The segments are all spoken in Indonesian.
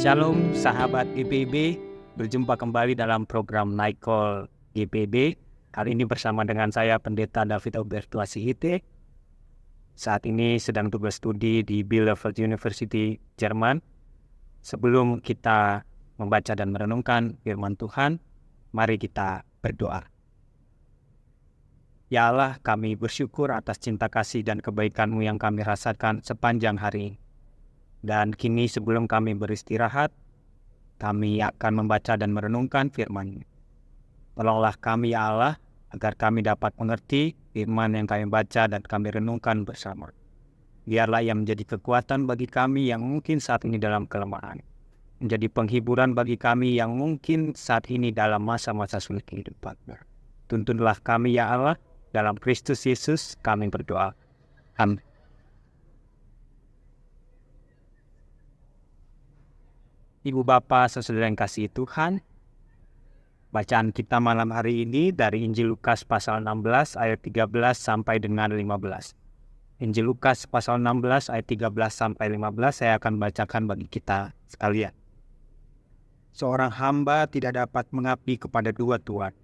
Shalom sahabat GPIB, berjumpa kembali dalam program Night Call GPIB. Kali ini bersama dengan saya Pendeta David Alberto Asihite. Saat ini sedang tugas studi di Bielefeld University, Jerman. Sebelum kita membaca dan merenungkan firman Tuhan, mari kita berdoa. Ya Allah, kami bersyukur atas cinta kasih dan kebaikan-Mu yang kami rasakan sepanjang hari ini. Dan kini sebelum kami beristirahat, kami akan membaca dan merenungkan firman-Mu. Tolonglah kami ya Allah, agar kami dapat mengerti firman yang kami baca dan kami renungkan bersama. Biarlah ia menjadi kekuatan bagi kami yang mungkin saat ini dalam kelemahan. Menjadi penghiburan bagi kami yang mungkin saat ini dalam masa-masa sulit kehidupan. Tuntunlah kami ya Allah, dalam Kristus Yesus kami berdoa. Amin. Ibu Bapa, saudara yang kasih Tuhan, bacaan kita malam hari ini dari Injil Lukas pasal 16 ayat 13 sampai dengan 15. Injil Lukas pasal 16 ayat 13 sampai 15 saya akan bacakan bagi kita sekalian. Seorang hamba tidak dapat mengabdi kepada dua tuan,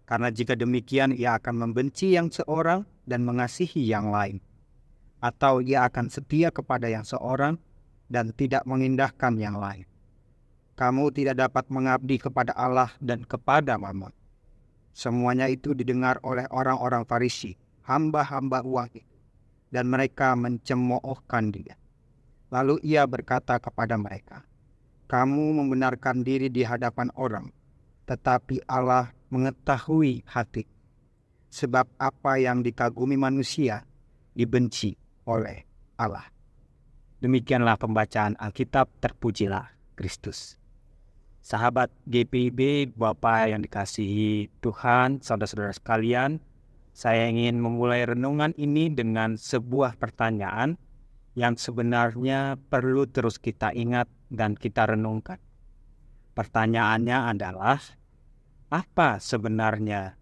karena jika demikian ia akan membenci yang seorang dan mengasihi yang lain. Atau ia akan setia kepada yang seorang dan tidak mengindahkan yang lain. Kamu tidak dapat mengabdi kepada Allah dan kepada Mammon. Semuanya itu didengar oleh orang-orang Farisi, hamba-hamba uang itu, dan mereka mencemoohkan dia. Lalu ia berkata kepada mereka, "Kamu membenarkan diri di hadapan orang, tetapi Allah mengetahui hati. Sebab apa yang dikagumi manusia, dibenci oleh Allah." Demikianlah pembacaan Alkitab, terpujilah Kristus. Sahabat GPIB, Bapak yang dikasihi Tuhan, saudara-saudara sekalian, saya ingin memulai renungan ini dengan sebuah pertanyaan yang sebenarnya perlu terus kita ingat dan kita renungkan. Pertanyaannya adalah, apa sebenarnya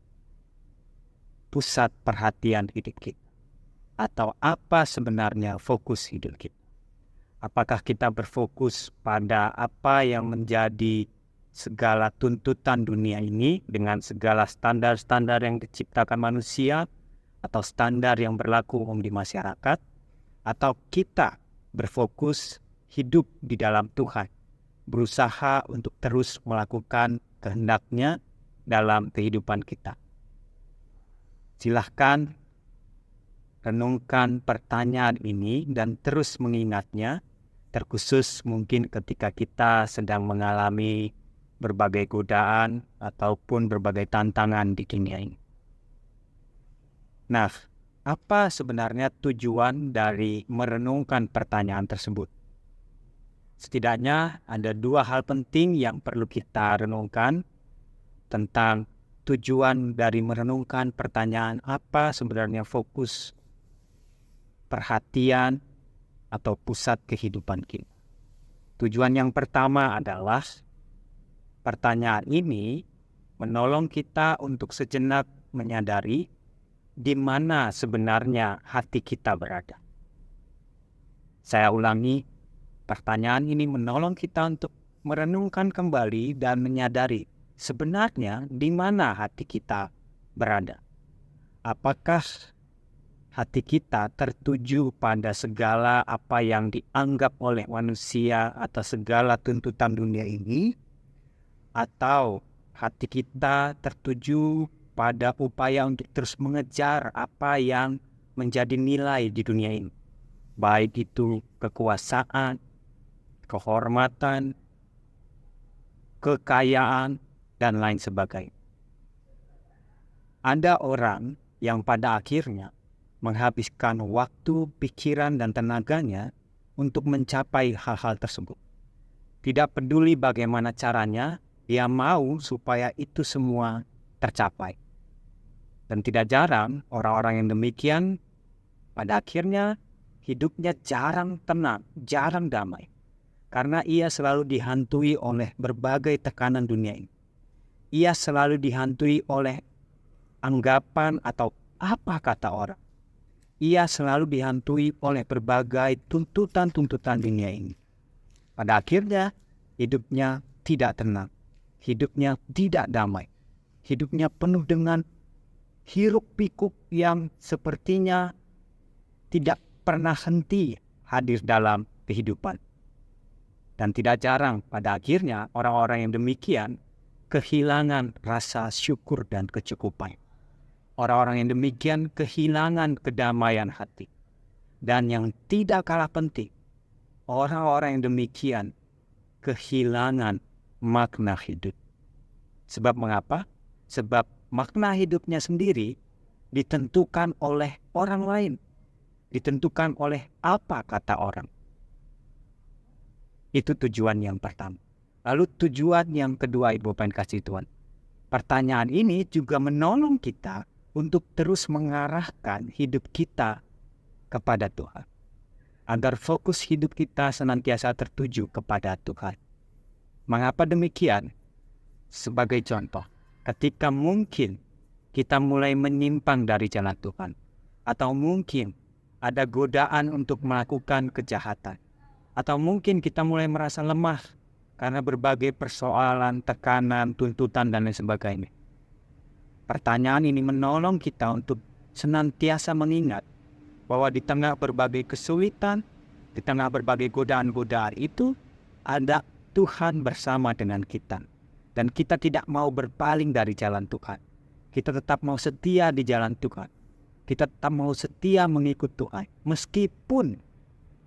pusat perhatian hidup kita? Atau apa sebenarnya fokus hidup kita? Apakah kita berfokus pada apa yang menjadi segala tuntutan dunia ini dengan segala standar-standar yang diciptakan manusia atau standar yang berlaku umum di masyarakat? Atau kita berfokus hidup di dalam Tuhan, berusaha untuk terus melakukan kehendak-Nya dalam kehidupan kita? Silahkan renungkan pertanyaan ini dan terus mengingatnya, terkhusus mungkin ketika kita sedang mengalami berbagai godaan ataupun berbagai tantangan di dunia ini. Nah, apa sebenarnya tujuan dari merenungkan pertanyaan tersebut? Setidaknya ada dua hal penting yang perlu kita renungkan tentang tujuan dari merenungkan pertanyaan apa sebenarnya fokus perhatian atau pusat kehidupan kita. Tujuan yang pertama adalah pertanyaan ini menolong kita untuk sejenak menyadari di mana sebenarnya hati kita berada. Saya ulangi, pertanyaan ini menolong kita untuk merenungkan kembali dan menyadari sebenarnya di mana hati kita berada. Apakah hati kita tertuju pada segala apa yang dianggap oleh manusia atau segala tuntutan dunia ini? Atau hati kita tertuju pada upaya untuk terus mengejar apa yang menjadi nilai di dunia ini? Baik itu kekuasaan, kehormatan, kekayaan, dan lain sebagainya. Ada orang yang pada akhirnya menghabiskan waktu, pikiran, dan tenaganya untuk mencapai hal-hal tersebut. Tidak peduli bagaimana caranya, dia mau supaya itu semua tercapai. Dan tidak jarang orang-orang yang demikian pada akhirnya hidupnya jarang tenang, jarang damai. Karena ia selalu dihantui oleh berbagai tekanan dunia ini. Ia selalu dihantui oleh anggapan atau apa kata orang. Ia selalu dihantui oleh berbagai tuntutan-tuntutan dunia ini. Pada akhirnya, hidupnya tidak tenang, hidupnya tidak damai, hidupnya penuh dengan hiruk-pikuk yang sepertinya tidak pernah henti hadir dalam kehidupan. Dan tidak jarang pada akhirnya orang-orang yang demikian kehilangan rasa syukur dan kecukupan. Orang-orang yang demikian kehilangan kedamaian hati. Dan yang tidak kalah penting, orang-orang yang demikian kehilangan makna hidup. Sebab mengapa? Sebab makna hidupnya sendiri ditentukan oleh orang lain. Ditentukan oleh apa kata orang. Itu tujuan yang pertama. Lalu tujuan yang kedua, Ibu Bapak yang kasih Tuhan. Pertanyaan ini juga menolong kita untuk terus mengarahkan hidup kita kepada Tuhan. Agar fokus hidup kita senantiasa tertuju kepada Tuhan. Mengapa demikian? Sebagai contoh, ketika mungkin kita mulai menyimpang dari jalan Tuhan, atau mungkin ada godaan untuk melakukan kejahatan, atau mungkin kita mulai merasa lemah karena berbagai persoalan, tekanan, tuntutan, dan lain sebagainya. Pertanyaan ini menolong kita untuk senantiasa mengingat bahwa di tengah berbagai kesulitan, di tengah berbagai godaan-godaan itu, ada Tuhan bersama dengan kita. Dan kita tidak mau berpaling dari jalan Tuhan. Kita tetap mau setia di jalan Tuhan. Kita tetap mau setia mengikut Tuhan. Meskipun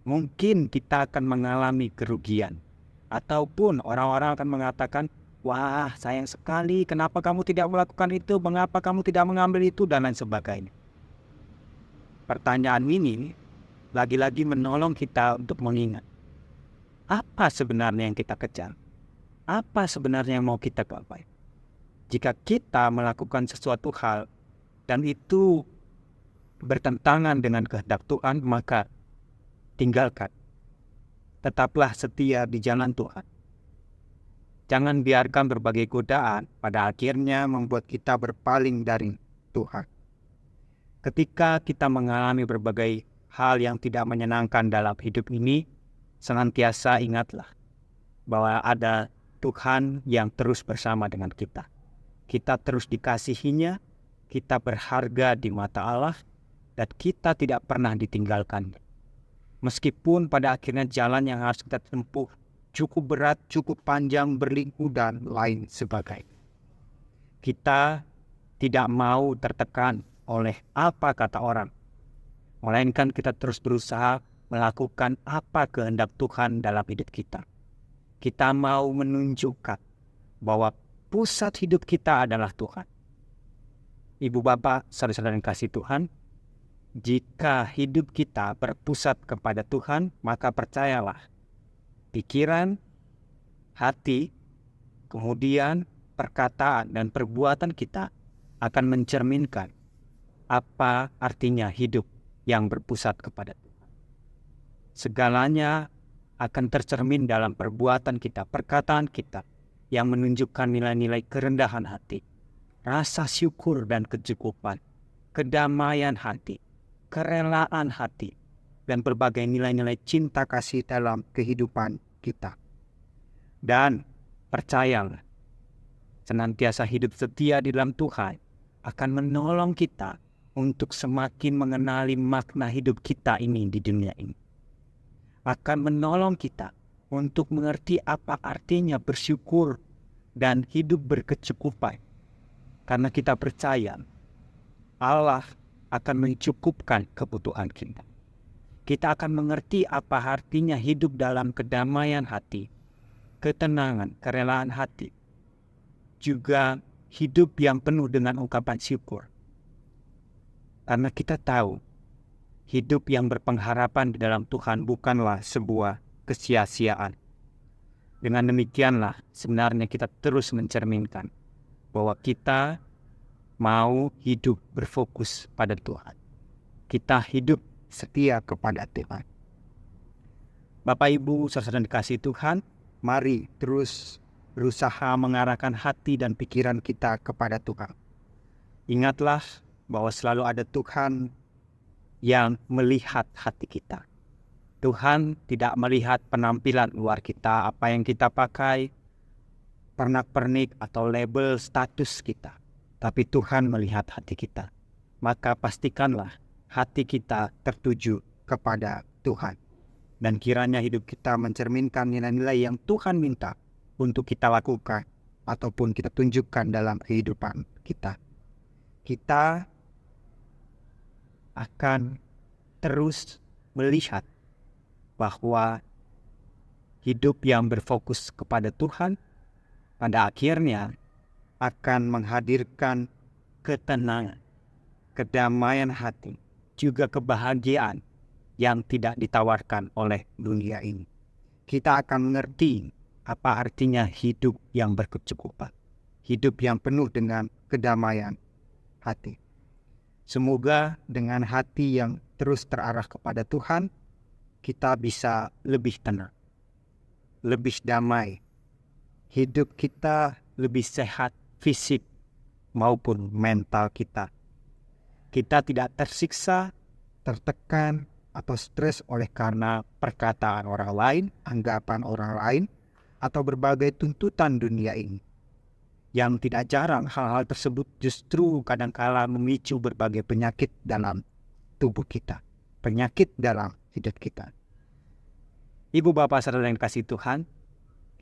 mungkin kita akan mengalami kerugian. Ataupun orang-orang akan mengatakan, wah sayang sekali, kenapa kamu tidak melakukan itu, mengapa kamu tidak mengambil itu, dan lain sebagainya. Pertanyaan ini lagi-lagi menolong kita untuk mengingat, apa sebenarnya yang kita kejar? Apa sebenarnya yang mau kita gapai? Jika kita melakukan sesuatu hal, dan itu bertentangan dengan kehendak Tuhan, maka tinggalkan. Tetaplah setia di jalan Tuhan. Jangan biarkan berbagai godaan pada akhirnya membuat kita berpaling dari Tuhan. Ketika kita mengalami berbagai hal yang tidak menyenangkan dalam hidup ini, senantiasa ingatlah bahwa ada Tuhan yang terus bersama dengan kita. Kita terus dikasihinya, kita berharga di mata Allah, dan kita tidak pernah ditinggalkan. Meskipun pada akhirnya jalan yang harus kita tempuh cukup berat, cukup panjang, berliku, dan lain sebagainya. Kita tidak mau tertekan oleh apa kata orang, melainkan kita terus berusaha melakukan apa kehendak Tuhan dalam hidup kita. Kita mau menunjukkan bahwa pusat hidup kita adalah Tuhan. Ibu Bapak, saudara-saudara yang kasih Tuhan, jika hidup kita berpusat kepada Tuhan, maka percayalah, pikiran, hati, kemudian perkataan dan perbuatan kita akan mencerminkan apa artinya hidup yang berpusat kepada Tuhan. Segalanya akan tercermin dalam perbuatan kita, perkataan kita, yang menunjukkan nilai-nilai kerendahan hati, rasa syukur dan kecukupan, kedamaian hati, kerelaan hati, dan berbagai nilai-nilai cinta kasih dalam kehidupan kita. Dan percayalah, senantiasa hidup setia di dalam Tuhan akan menolong kita untuk semakin mengenali makna hidup kita ini di dunia ini. Akan menolong kita untuk mengerti apa artinya bersyukur dan hidup berkecukupan. Karena kita percaya Allah akan mencukupkan kebutuhan kita. Kita akan mengerti apa artinya hidup dalam kedamaian hati, ketenangan, kerelaan hati. Juga hidup yang penuh dengan ungkapan syukur. Karena kita tahu hidup yang berpengharapan di dalam Tuhan bukanlah sebuah kesia-siaan. Dengan demikianlah sebenarnya kita terus mencerminkan bahwa kita mau hidup berfokus pada Tuhan. Kita hidup setia kepada Tuhan. Bapak Ibu, saudara dikasih Tuhan, mari terus berusaha mengarahkan hati dan pikiran kita kepada Tuhan. Ingatlah bahwa selalu ada Tuhan yang melihat hati kita. Tuhan tidak melihat penampilan luar kita, apa yang kita pakai, pernak-pernik atau label status kita. Tapi Tuhan melihat hati kita. Maka pastikanlah hati kita tertuju kepada Tuhan. Dan kiranya hidup kita mencerminkan nilai-nilai yang Tuhan minta untuk kita lakukan ataupun kita tunjukkan dalam kehidupan kita. Kita akan terus melihat bahwa hidup yang berfokus kepada Tuhan pada akhirnya akan menghadirkan ketenangan, kedamaian hati, juga kebahagiaan yang tidak ditawarkan oleh dunia ini. Kita akan mengerti apa artinya hidup yang berkecukupan, hidup yang penuh dengan kedamaian hati. Semoga dengan hati yang terus terarah kepada Tuhan, kita bisa lebih tenang, lebih damai, hidup kita lebih sehat fisik maupun mental kita. Kita tidak tersiksa, tertekan, atau stres oleh karena perkataan orang lain, anggapan orang lain, atau berbagai tuntutan dunia ini. Yang tidak jarang hal-hal tersebut justru kadangkala memicu berbagai penyakit dalam tubuh kita, penyakit dalam hidup kita. Ibu bapak saudara yang kasih Tuhan,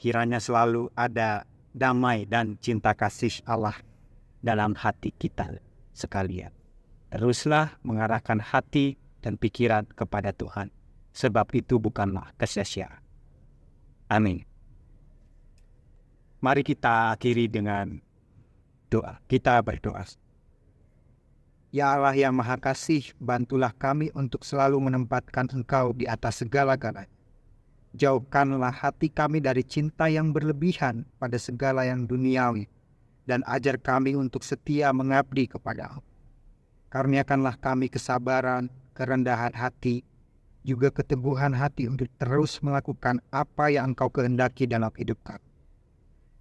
kiranya selalu ada damai dan cinta kasih Allah dalam hati kita sekalian. Teruslah mengarahkan hati dan pikiran kepada Tuhan, sebab itu bukanlah kesia-siaan. Amin. Mari kita akhiri dengan doa. Kita berdoa. Ya Allah yang Maha Kasih, bantulah kami untuk selalu menempatkan Engkau di atas segala-galanya. Jauhkanlah hati kami dari cinta yang berlebihan pada segala yang duniawi, dan ajar kami untuk setia mengabdi kepada-Mu. Karuniakanlah kami kesabaran, kerendahan hati, juga keteguhan hati untuk terus melakukan apa yang Engkau kehendaki dalam hidup kami.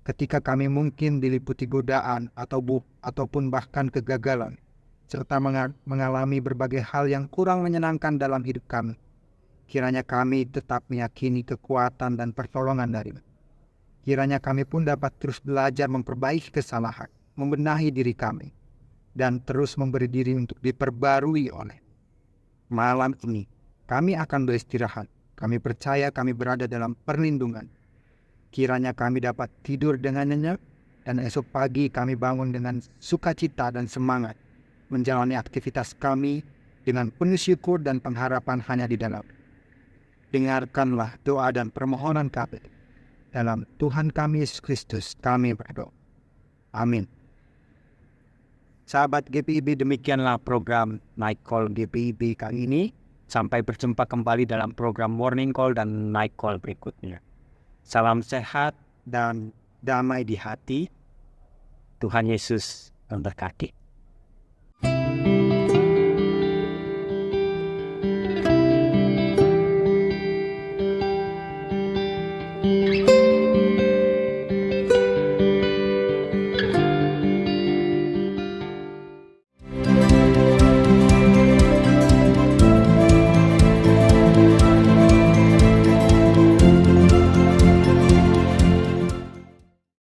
Ketika kami mungkin diliputi godaan ataupun bahkan kegagalan, serta mengalami berbagai hal yang kurang menyenangkan dalam hidup kami, kiranya kami tetap meyakini kekuatan dan pertolongan dari-Mu. Kiranya kami pun dapat terus belajar memperbaiki kesalahan, membenahi diri kami, dan terus memberi diri untuk diperbarui oleh. Malam ini kami akan beristirahat. Kami percaya kami berada dalam perlindungan. Kiranya kami dapat tidur dengan nyenyak, dan esok pagi kami bangun dengan sukacita dan semangat menjalani aktivitas kami dengan penuh syukur dan pengharapan hanya di dalam. Dengarkanlah doa dan permohonan kami. Dalam Tuhan kami Yesus Kristus kami berdoa. Amin. Sahabat GPIB, demikianlah program Night Call GPIB kali ini. Sampai berjumpa kembali dalam program Morning Call dan Night Call berikutnya. Salam sehat dan damai di hati. Tuhan Yesus memberkati.